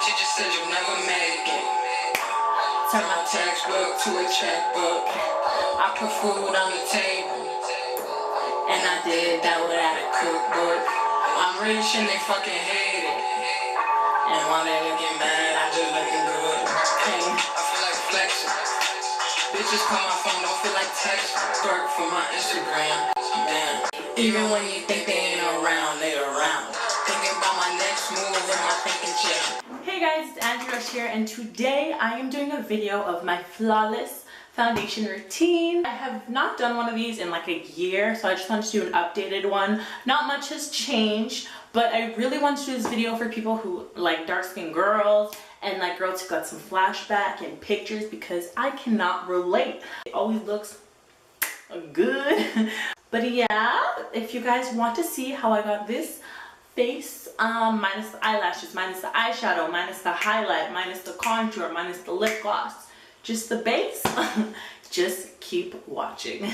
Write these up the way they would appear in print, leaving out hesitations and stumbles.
Teacher said you never make it. Turn my textbook to a checkbook. I put food on the table, and I did that without a cookbook. I'm rich and they fucking hate it, and while they looking bad, I just looking good. Hey, I feel like flexing. Bitches call my phone, don't feel like texting. Work for my Instagram, man. Even when you think they ain't around, they around. Thinking about my next move in my thinking chair. Hey guys, it's Andrew here, and today I am doing a video of my flawless foundation routine. I have not done one of these in like a year, so I just wanted to do an updated one. Not much has changed, but I really want to do this video for people who like dark-skinned girls and like girls who got some flashback and pictures, because I cannot relate. It always looks good. But yeah, if you guys want to see how I got this face, minus the eyelashes, minus the eyeshadow, minus the highlight, minus the contour, minus the lip gloss, just the base, just keep watching.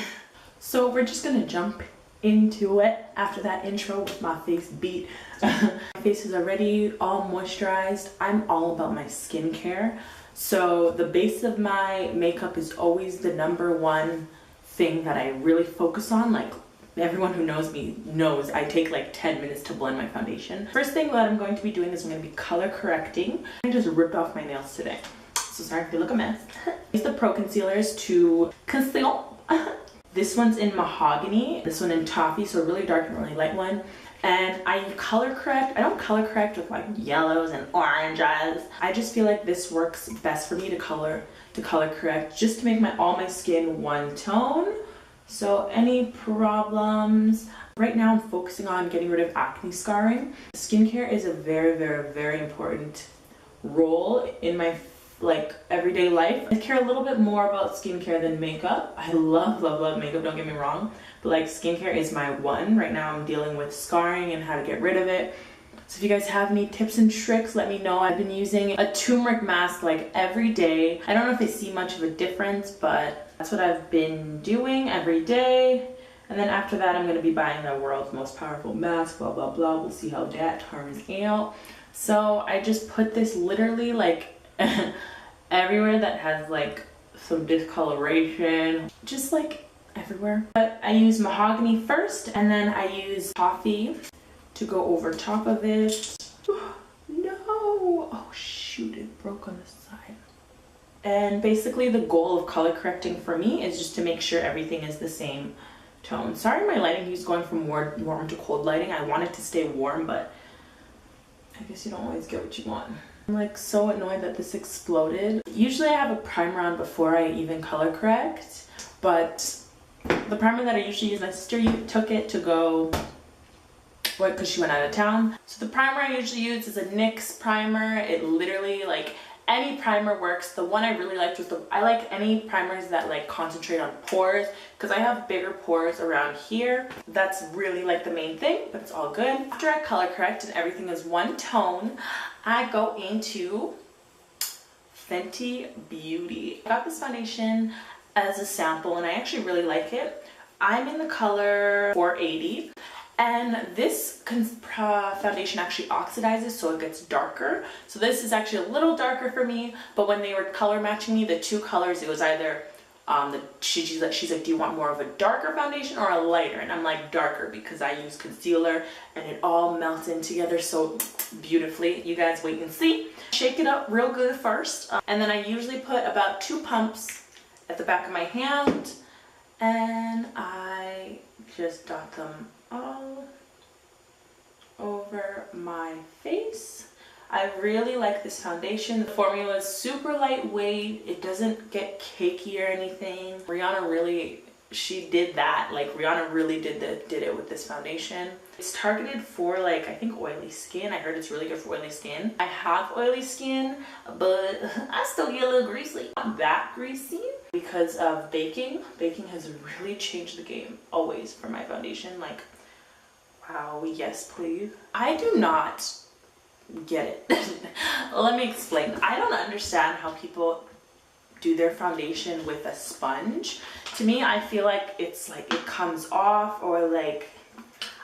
So we're just gonna jump into it after that intro with my face beat. My face is already all moisturized. I'm all about my skincare, so the base of my makeup is always the #1 thing that I really focus on. Like, everyone who knows me knows I take like 10 minutes to blend my foundation. First thing that I'm going to be doing is I'm going to be color correcting. I just ripped off my nails today, so sorry if they look a mess. Use the Pro Concealers to conceal. This one's in Mahogany, this one in Toffee, so a really dark and really light one. And I color correct. I don't color correct with like yellows and oranges. I just feel like this works best for me to color correct, just to make all my skin one tone. So any problems, right now I'm focusing on getting rid of acne scarring. Skincare is a very, very, very important role in my like everyday life. I care a little bit more about skincare than makeup. I love, love, love makeup, don't get me wrong, but like skincare is my one. Right now I'm dealing with scarring and how to get rid of it. So if you guys have any tips and tricks, let me know. I've been using a turmeric mask like every day. I don't know if I see much of a difference, but that's what I've been doing every day. And then after that, I'm gonna be buying the world's most powerful mask, blah, blah, blah. We'll see how that turns out. So I just put this literally like everywhere that has like some discoloration, just like everywhere. But I use Mahogany first, and then I use Toffee to go over top of it. No! Oh shoot, it broke on the side. And basically the goal of color correcting for me is just to make sure everything is the same tone. Sorry my lighting is going from warm to cold lighting. I want it to stay warm, but I guess you don't always get what you want. I'm like so annoyed that this exploded. Usually I have a primer on before I even color correct, but the primer that I usually use, my sister took it to go because she went out of town. So the primer I usually use is a NYX primer. It literally, like, any primer works. The one I really liked was I like any primers that like concentrate on pores, because I have bigger pores around here. That's really like the main thing, but it's all good. After I color correct and everything is one tone, I go into Fenty Beauty. I got this foundation as a sample and I actually really like it. I'm in the color 480. And this foundation actually oxidizes, so it gets darker. So this is actually a little darker for me, but when they were color matching me, the two colors, it was either, she's like, do you want more of a darker foundation or a lighter? And I'm like, darker, because I use concealer and it all melts in together so beautifully. You guys wait and see. Shake it up real good first. And then I usually put about 2 pumps at the back of my hand, and I just dot them all over my face. I really like this foundation. The formula is super lightweight. It doesn't get cakey or anything. Rihanna really, she did that. Like, Rihanna really did it with this foundation. It's targeted for like, I think, oily skin. I heard it's really good for oily skin. I have oily skin, but I still get a little greasy. Not that greasy because of baking. Baking has really changed the game always for my foundation. Like, wow, yes please. I do not get it. Let me explain. I don't understand how people do their foundation with a sponge. To me, I feel like it's like it comes off, or like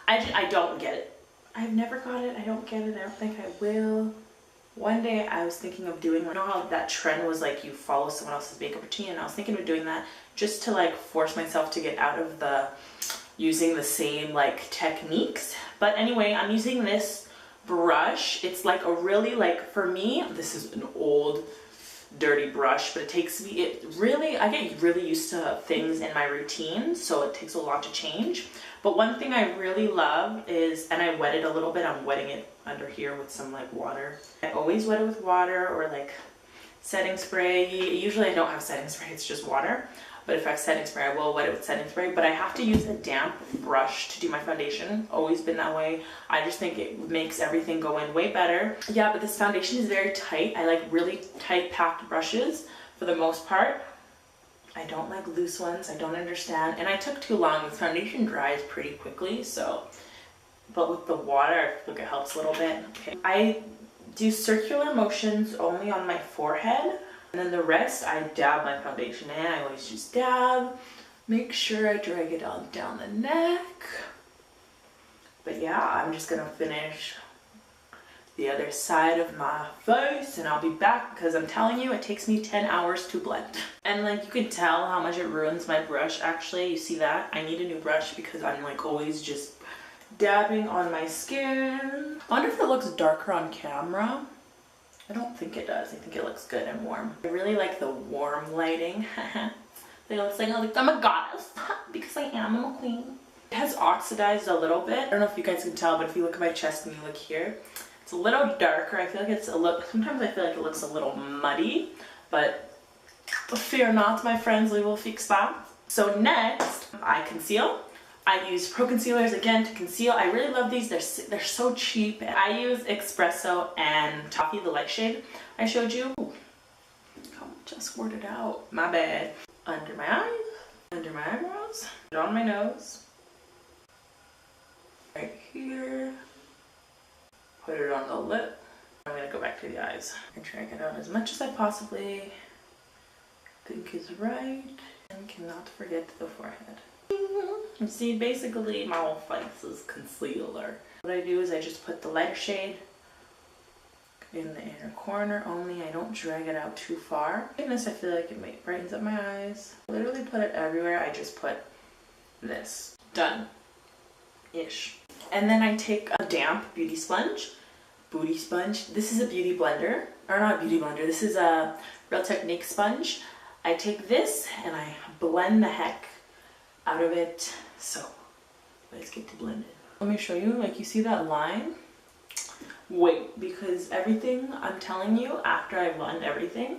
I don't get it. I've never got it. I don't get it. I don't think I will. one day I was thinking of doing, you know how that trend was like you follow someone else's makeup routine, and I was thinking of doing that just to like force myself to get out of the using the same like techniques. But anyway, I'm using this brush. It's like a really, like, for me, this is an old dirty brush, but it takes me, it really, I get really used to things in my routine, so it takes a lot to change. But one thing I really love is, and I wet it a little bit, I'm wetting it under here with some like water. I always wet it with water or like setting spray. Usually I don't have setting spray, it's just water. But if I have setting spray, I will wet it with setting spray. But I have to use a damp brush to do my foundation. Always been that way. I just think it makes everything go in way better. Yeah, but this foundation is very tight. I like really tight packed brushes for the most part. I don't like loose ones. I don't understand. And I took too long. This foundation dries pretty quickly, so. But with the water, I feel like it helps a little bit. Okay. I do circular motions only on my forehead. And then the rest, I dab my foundation in. I always just dab. Make sure I drag it on down the neck. But yeah, I'm just gonna finish the other side of my face and I'll be back, because I'm telling you, it takes me 10 hours to blend. And like, you can tell how much it ruins my brush actually. You see that? I need a new brush because I'm like always just dabbing on my skin. I wonder if it looks darker on camera. I don't think it does. I think it looks good and warm. I really like the warm lighting. It looks like I'm a goddess because I am. I'm a queen. It has oxidized a little bit. I don't know if you guys can tell, but if you look at my chest and you look here, it's a little darker. I feel like it's a little, sometimes I feel like it looks a little muddy, but fear not, my friends, we will fix that. So next, I conceal. I use pro concealers again to conceal. I really love these. They're so cheap. I use Espresso and Toffee, the light shade I showed you. Ooh, how much I squirted out. My bad. Under my eyes, under my eyebrows, on my nose, right here. Put it on the lip. I'm gonna go back to the eyes and try to get out as much as I possibly think is right. And cannot forget the forehead. You see, basically my whole face is concealer. What I do is I just put the lighter shade in the inner corner only. I don't drag it out too far. In this, I feel like it brightens up my eyes. Literally put it everywhere. I just put this. Done. Ish. And then I take a damp beauty sponge. Booty sponge. This is a beauty blender. Or not a beauty blender. This is a Real Technique sponge. I take this and I blend the heck out of it. So let's get to blend it. Let me show you, like, you see that line? Wait, because everything, I'm telling you, after I blend everything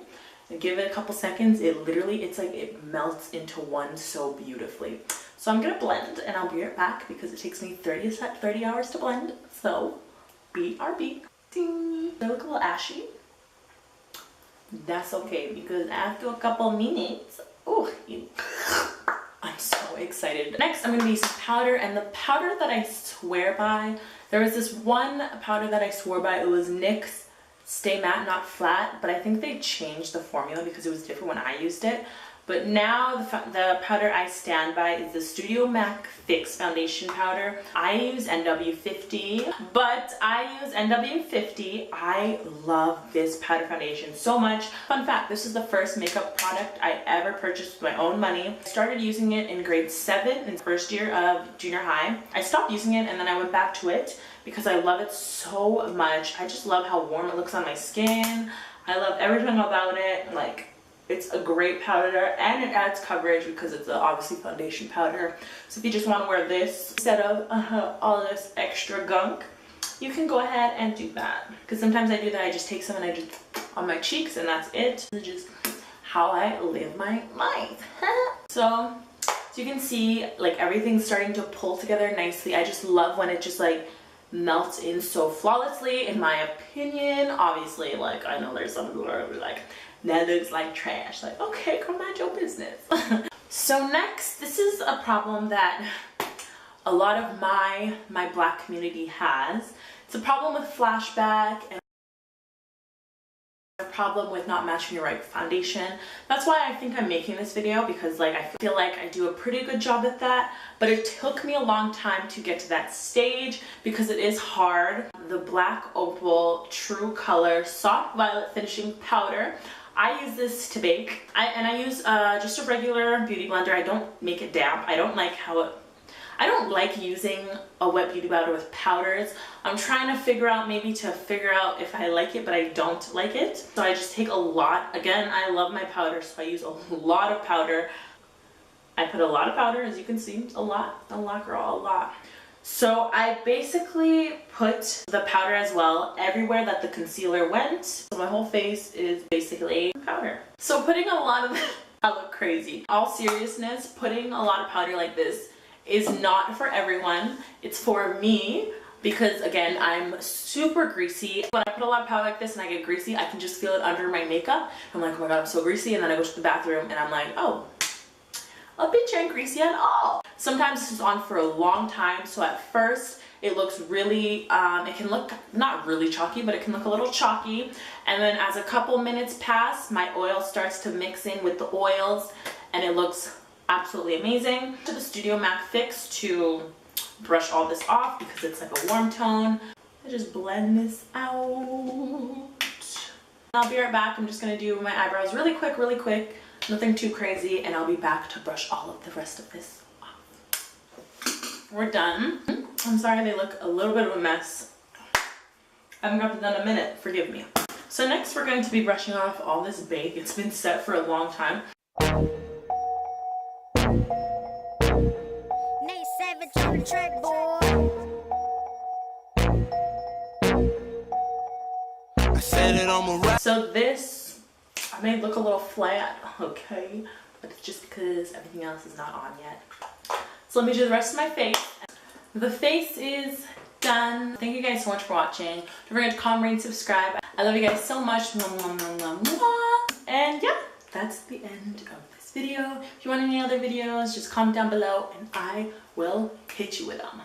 and give it a couple seconds, it literally, it's like it melts into one so beautifully. So I'm gonna blend and I'll be right back because it takes me 30 hours to blend. So BRB. Ding. They look a little ashy. That's okay, because after a couple minutes, oh, I'm so excited. Next, I'm going to use powder, and the powder that I swear by, there was this one powder that I swore by. It was NYX Stay Matte Not Flat, but I think they changed the formula because it was different when I used it. But now the powder I stand by is the Studio MAC Fix Foundation Powder. I use NW50, but I use NW50. I love this powder foundation so much. Fun fact, this is the first makeup product I ever purchased with my own money. I started using it in grade 7 in the first year of junior high. I stopped using it and then I went back to it because I love it so much. I just love how warm it looks on my skin. I love everything about it. Like, it's a great powder and it adds coverage because it's obviously foundation powder. So if you just want to wear this instead of all this extra gunk, you can go ahead and do that. Because sometimes I do that, I just take some and I just on my cheeks and that's it. It's just how I live my life. So you can see, like, everything's starting to pull together nicely. I just love when it just like melts in so flawlessly, in my opinion. Obviously, like, I know there's some people who are like, that looks like trash. Like, okay, come mind your business. So next, this is a problem that a lot of my Black community has. It's a problem with Flashback and problem with not matching the right foundation. That's why I think I'm making this video, because like I feel like I do a pretty good job at that, but it took me a long time to get to that stage because it is hard. The Black Opal True Color Soft Violet Finishing Powder, I use this to bake. I use just a regular beauty blender. I don't make it damp. I don't like using a wet beauty blender with powders. I'm trying to figure out if I like it, but I don't like it. So I just take a lot. Again, I love my powder, so I use a lot of powder. I put a lot of powder, as you can see, a lot girl, a lot. So I basically put the powder as well everywhere that the concealer went. So my whole face is basically powder. So putting a lot of, I look crazy. All seriousness, putting a lot of powder like this is not for everyone. It's for me because, again, I'm super greasy. When I put a lot of powder like this and I get greasy, I can just feel it under my makeup. I'm like, oh my god, I'm so greasy. And then I go to the bathroom and I'm like, oh, a bitch ain't greasy at all. Sometimes this is on for a long time, so at first it looks really, it can look not really chalky, but it can look a little chalky. And then as a couple minutes pass, my oil starts to mix in with the oils and it looks absolutely amazing. To the Studio MAC Fix to brush all this off because it's like a warm tone. I just blend this out. I'll be right back. I'm just gonna do my eyebrows really quick, nothing too crazy, and I'll be back to brush all of the rest of this off. We're done. I'm sorry they look a little bit of a mess. I haven't got them done in a minute, forgive me. So next we're going to be brushing off all this bake. It's been set for a long time. Track boy. I said it on my rap. So this, I may look a little flat, okay, but it's just because everything else is not on yet. So let me do the rest of my face. The face is done. Thank you guys so much for watching. Don't forget to comment, rate, subscribe. I love you guys so much. And yeah, that's the end of this video. If you want any other videos, just comment down below and I will hit you with them.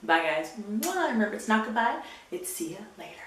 Bye guys. Remember, it's not goodbye, it's see ya later.